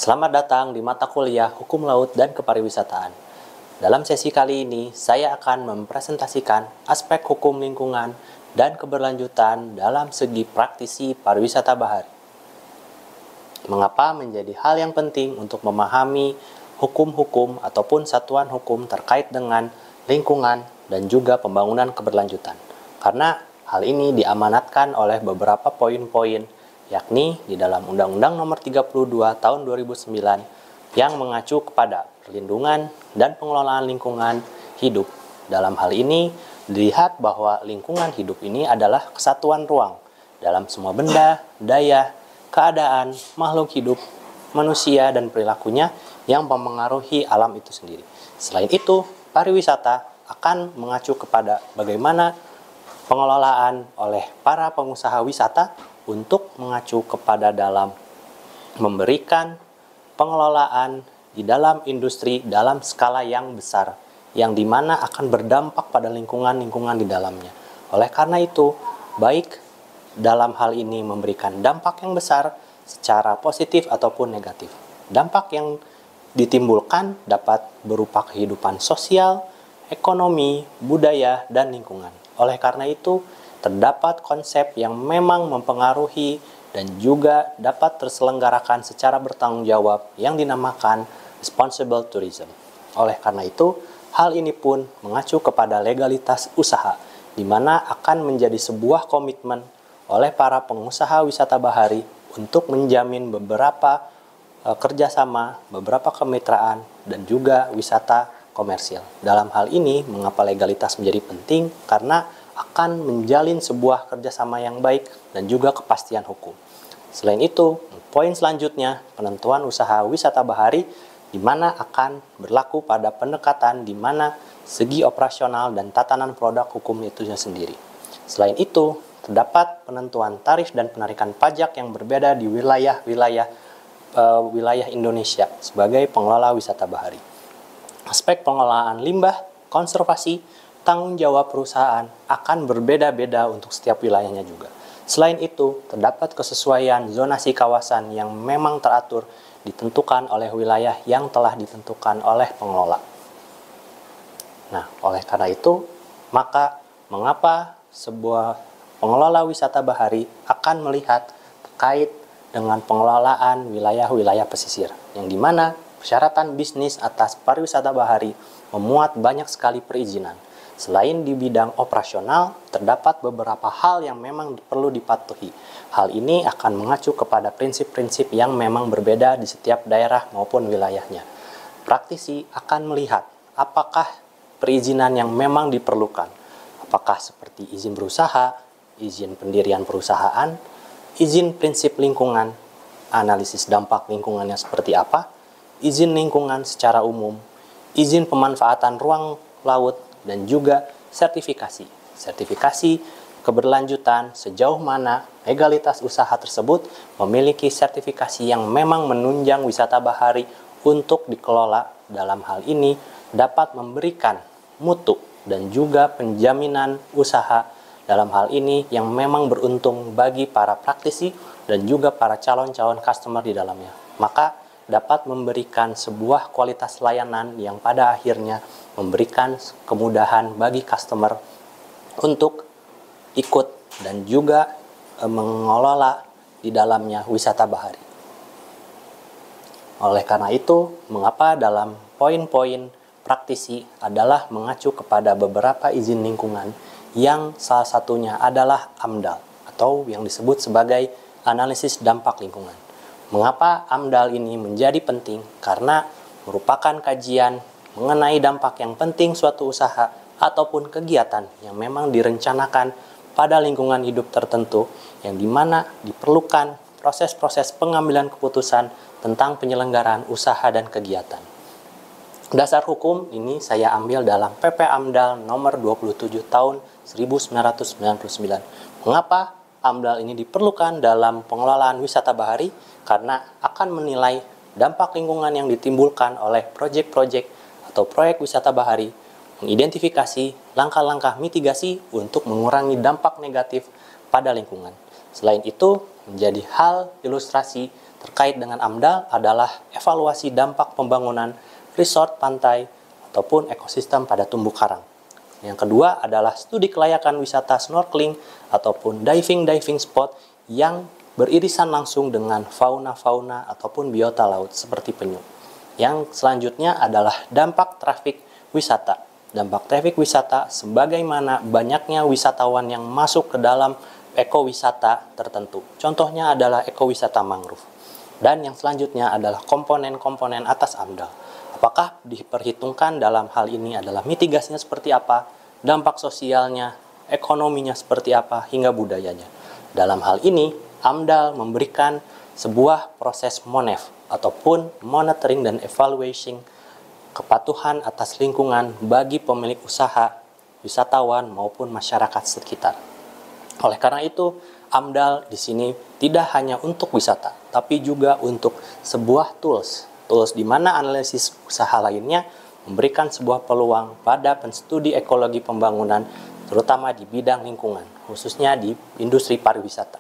Selamat datang di mata kuliah Hukum Laut dan Kepariwisataan. Dalam sesi kali ini, saya akan mempresentasikan aspek hukum lingkungan dan keberlanjutan dalam segi praktisi pariwisata bahari. Mengapa menjadi hal yang penting untuk memahami hukum-hukum ataupun satuan hukum terkait dengan lingkungan dan juga pembangunan keberlanjutan? Karena hal ini diamanatkan oleh beberapa poin-poin, yakni di dalam Undang-Undang Nomor 32 Tahun 2009 yang mengacu kepada perlindungan dan pengelolaan lingkungan hidup. Dalam hal ini dilihat bahwa lingkungan hidup ini adalah kesatuan ruang dalam semua benda, daya, keadaan, makhluk hidup, manusia dan perilakunya yang mempengaruhi alam itu sendiri. Selain itu, pariwisata akan mengacu kepada bagaimana pengelolaan oleh para pengusaha wisata untuk mengacu kepada dalam memberikan pengelolaan di dalam industri dalam skala yang besar, yang dimana akan berdampak pada lingkungan-lingkungan di dalamnya. Oleh karena itu, baik dalam hal ini memberikan dampak yang besar secara positif ataupun negatif. Dampak yang ditimbulkan dapat berupa kehidupan sosial, ekonomi, budaya, dan lingkungan. Oleh karena itu, terdapat konsep yang memang mempengaruhi dan juga dapat terselenggarakan secara bertanggung jawab yang dinamakan responsible tourism. Oleh karena itu, hal ini pun mengacu kepada legalitas usaha, di mana akan menjadi sebuah komitmen oleh para pengusaha wisata bahari untuk menjamin beberapa kerjasama, beberapa kemitraan, dan juga wisata komersial. Dalam hal ini, mengapa legalitas menjadi penting? Karena akan menjalin sebuah kerjasama yang baik dan juga kepastian hukum. Selain itu, poin selanjutnya, penentuan usaha wisata bahari, di mana akan berlaku pada pendekatan di mana segi operasional dan tatanan produk hukum itu sendiri. Selain itu, terdapat penentuan tarif dan penarikan pajak yang berbeda di wilayah Indonesia sebagai pengelola wisata bahari. Aspek pengelolaan limbah, konservasi, tanggung jawab perusahaan akan berbeda-beda untuk setiap wilayahnya juga. Selain itu, terdapat kesesuaian zonasi kawasan yang memang teratur ditentukan oleh wilayah yang telah ditentukan oleh pengelola. Nah, oleh karena itu, maka mengapa sebuah pengelola wisata bahari akan melihat terkait dengan pengelolaan wilayah-wilayah pesisir, yang dimana persyaratan bisnis atas pariwisata bahari memuat banyak sekali perizinan. Selain di bidang operasional, terdapat beberapa hal yang memang perlu dipatuhi. Hal ini akan mengacu kepada prinsip-prinsip yang memang berbeda di setiap daerah maupun wilayahnya. Praktisi akan melihat apakah perizinan yang memang diperlukan. Apakah seperti izin berusaha, izin pendirian perusahaan, izin prinsip lingkungan, analisis dampak lingkungannya seperti apa, izin lingkungan secara umum, izin pemanfaatan ruang laut, dan juga sertifikasi. Sertifikasi keberlanjutan sejauh mana legalitas usaha tersebut memiliki sertifikasi yang memang menunjang wisata bahari untuk dikelola. Dalam hal ini dapat memberikan mutu dan juga penjaminan usaha dalam hal ini yang memang beruntung bagi para praktisi dan juga para calon-calon customer di dalamnya. Maka dapat memberikan sebuah kualitas layanan yang pada akhirnya memberikan kemudahan bagi customer untuk ikut dan juga mengelola di dalamnya wisata bahari. Oleh karena itu, mengapa dalam poin-poin praktisi adalah mengacu kepada beberapa izin lingkungan yang salah satunya adalah AMDAL atau yang disebut sebagai analisis dampak lingkungan. Mengapa AMDAL ini menjadi penting? Karena merupakan kajian mengenai dampak yang penting suatu usaha ataupun kegiatan yang memang direncanakan pada lingkungan hidup tertentu, yang dimana diperlukan proses-proses pengambilan keputusan tentang penyelenggaraan usaha dan kegiatan. Dasar hukum ini saya ambil dalam PP AMDAL nomor 27 tahun 1999. Mengapa AMDAL ini diperlukan dalam pengelolaan wisata bahari? Karena akan menilai dampak lingkungan yang ditimbulkan oleh proyek-proyek atau proyek wisata bahari, mengidentifikasi langkah-langkah mitigasi untuk mengurangi dampak negatif pada lingkungan. Selain itu, menjadi hal ilustrasi terkait dengan AMDAL adalah evaluasi dampak pembangunan resort pantai ataupun ekosistem pada terumbu karang. Yang kedua adalah studi kelayakan wisata snorkeling ataupun diving spot yang beririsan langsung dengan fauna-fauna ataupun biota laut seperti penyu. Yang selanjutnya adalah dampak trafik wisata. Dampak trafik wisata sebagaimana banyaknya wisatawan yang masuk ke dalam ekowisata tertentu. Contohnya adalah ekowisata mangrove. Dan yang selanjutnya adalah komponen-komponen atas AMDAL. Apakah diperhitungkan dalam hal ini adalah mitigasinya seperti apa, dampak sosialnya, ekonominya seperti apa, hingga budayanya. Dalam hal ini, AMDAL memberikan sebuah proses MONEV ataupun Monitoring dan Evaluation kepatuhan atas lingkungan bagi pemilik usaha, wisatawan maupun masyarakat sekitar. Oleh karena itu, AMDAL di sini tidak hanya untuk wisata, tapi juga untuk sebuah tools di mana analisis usaha lainnya memberikan sebuah peluang pada penstudi ekologi pembangunan, terutama di bidang lingkungan, khususnya di industri pariwisata.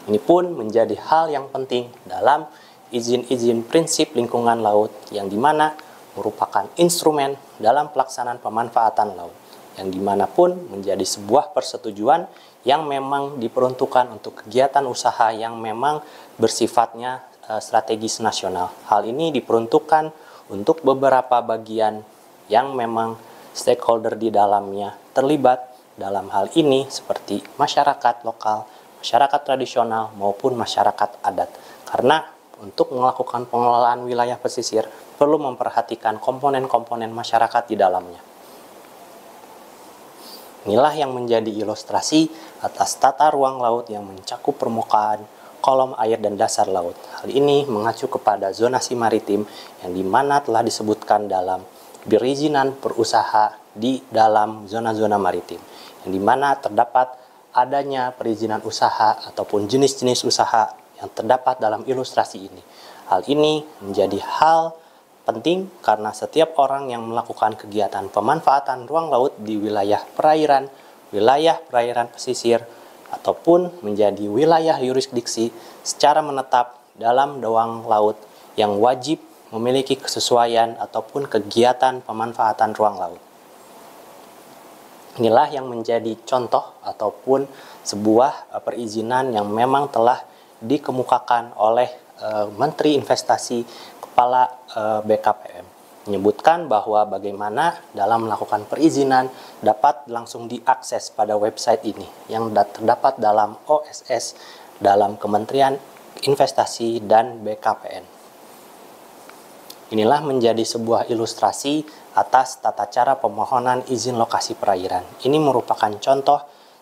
Ini pun menjadi hal yang penting dalam izin-izin prinsip lingkungan laut yang dimana merupakan instrumen dalam pelaksanaan pemanfaatan laut yang dimanapun menjadi sebuah persetujuan yang memang diperuntukkan untuk kegiatan usaha yang memang bersifatnya strategis nasional. Hal ini diperuntukkan untuk beberapa bagian yang memang stakeholder di dalamnya terlibat dalam hal ini seperti masyarakat lokal, masyarakat tradisional maupun masyarakat adat. Karena untuk melakukan pengelolaan wilayah pesisir perlu memperhatikan komponen-komponen masyarakat di dalamnya. Inilah yang menjadi ilustrasi atas tata ruang laut yang mencakup permukaan, kolom air, dan dasar laut. Hal ini mengacu kepada zonasi maritim yang dimana telah disebutkan dalam perizinan berusaha di dalam zona-zona maritim, yang dimana terdapat adanya perizinan usaha ataupun jenis-jenis usaha yang terdapat dalam ilustrasi ini. Hal ini menjadi hal penting karena setiap orang yang melakukan kegiatan pemanfaatan ruang laut di wilayah perairan pesisir, ataupun menjadi wilayah yurisdiksi secara menetap dalam ruang laut yang wajib memiliki kesesuaian ataupun kegiatan pemanfaatan ruang laut. Inilah yang menjadi contoh ataupun sebuah perizinan yang memang telah dikemukakan oleh Menteri Investasi Kepala BKPM, menyebutkan bahwa bagaimana dalam melakukan perizinan dapat langsung diakses pada website ini yang terdapat dalam OSS dalam Kementerian Investasi dan BKPN. Inilah menjadi sebuah ilustrasi atas tata cara pemohonan izin lokasi perairan. Ini merupakan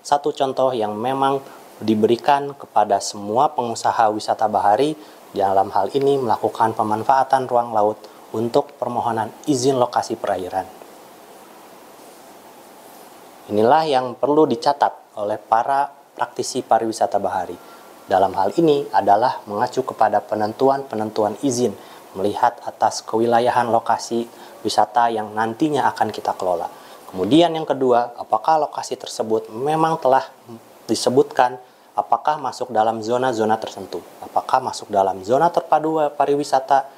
satu contoh yang memang diberikan kepada semua pengusaha wisata bahari dalam hal ini melakukan pemanfaatan ruang laut untuk permohonan izin lokasi perairan. Inilah yang perlu dicatat oleh para praktisi pariwisata bahari. Dalam hal ini adalah mengacu kepada penentuan izin melihat atas kewilayahan lokasi wisata yang nantinya akan kita kelola. Kemudian yang kedua, apakah lokasi tersebut memang telah disebutkan apakah masuk dalam zona-zona tertentu, apakah masuk dalam zona terpadu pariwisata,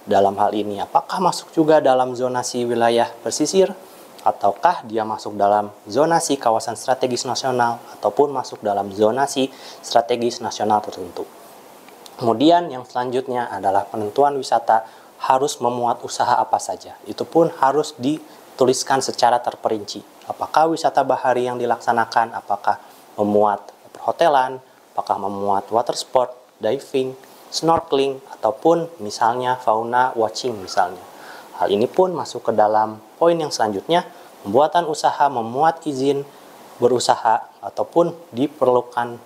dalam hal ini apakah masuk juga dalam zonasi wilayah pesisir, ataukah dia masuk dalam zonasi kawasan strategis nasional, ataupun masuk dalam zonasi strategis nasional tertentu. Kemudian yang selanjutnya adalah penentuan wisata harus memuat usaha apa saja, itu pun harus dituliskan secara terperinci. Apakah wisata bahari yang dilaksanakan, apakah memuat perhotelan, apakah memuat water sport, diving, snorkeling, ataupun misalnya fauna watching misalnya. Hal ini pun masuk ke dalam poin yang selanjutnya, pembuatan usaha memuat izin berusaha ataupun diperlukan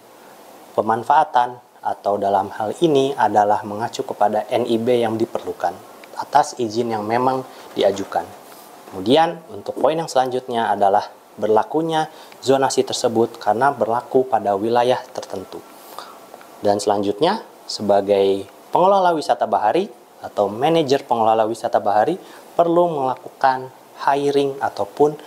pemanfaatan, atau dalam hal ini adalah mengacu kepada NIB yang diperlukan atas izin yang memang diajukan. Kemudian untuk poin yang selanjutnya adalah berlakunya zonasi tersebut karena berlaku pada wilayah tertentu. Dan selanjutnya sebagai pengelola wisata bahari atau manajer pengelola wisata bahari perlu melakukan hiring ataupun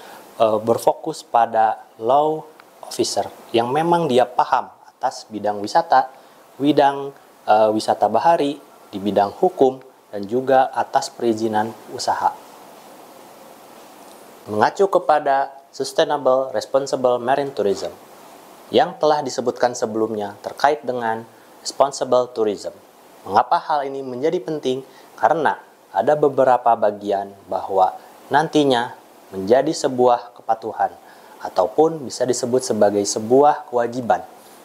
berfokus pada law officer yang memang dia paham atas bidang wisata, bidang wisata bahari, di bidang hukum, dan juga atas perizinan usaha. Mengacu kepada Sustainable Responsible Marine Tourism yang telah disebutkan sebelumnya terkait dengan Responsible Tourism. Mengapa hal ini menjadi penting? Karena ada beberapa bagian bahwa nantinya menjadi sebuah kepatuhan ataupun bisa disebut sebagai sebuah kewajiban.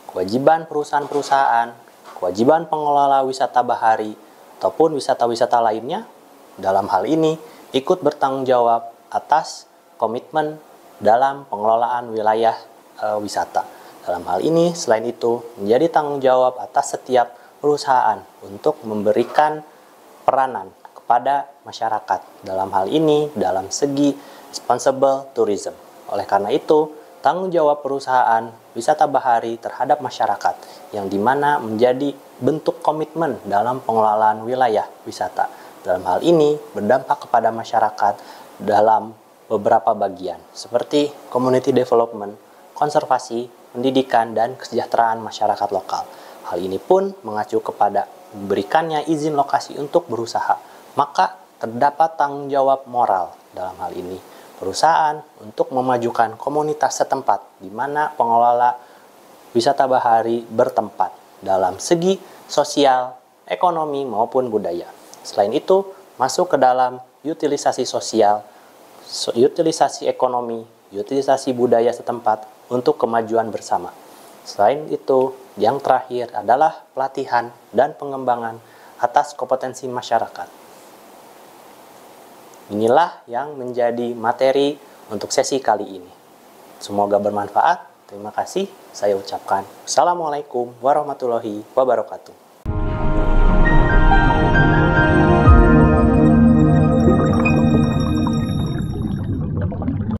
Kewajiban perusahaan-perusahaan, kewajiban pengelola wisata bahari, ataupun wisata-wisata lainnya dalam hal ini ikut bertanggung jawab atas komitmen dalam pengelolaan wilayah wisata. Dalam hal ini, selain itu, menjadi tanggung jawab atas setiap perusahaan untuk memberikan peranan kepada masyarakat. Dalam hal ini, dalam segi responsible tourism. Oleh karena itu, tanggung jawab perusahaan wisata bahari terhadap masyarakat yang dimana menjadi bentuk komitmen dalam pengelolaan wilayah wisata. Dalam hal ini, berdampak kepada masyarakat dalam beberapa bagian, seperti community development, konservasi, pendidikan, dan kesejahteraan masyarakat lokal. Hal ini pun mengacu kepada diberikannya izin lokasi untuk berusaha, maka terdapat tanggung jawab moral dalam hal ini perusahaan untuk memajukan komunitas setempat di mana pengelola wisata bahari bertempat dalam segi sosial, ekonomi, maupun budaya. Selain itu, masuk ke dalam utilisasi sosial, utilisasi ekonomi, utilisasi budaya setempat untuk kemajuan bersama. Selain itu, yang terakhir adalah pelatihan dan pengembangan atas kompetensi masyarakat. Inilah yang menjadi materi untuk sesi kali ini. Semoga bermanfaat. Terima kasih. Saya ucapkan Assalamualaikum warahmatullahi wabarakatuh.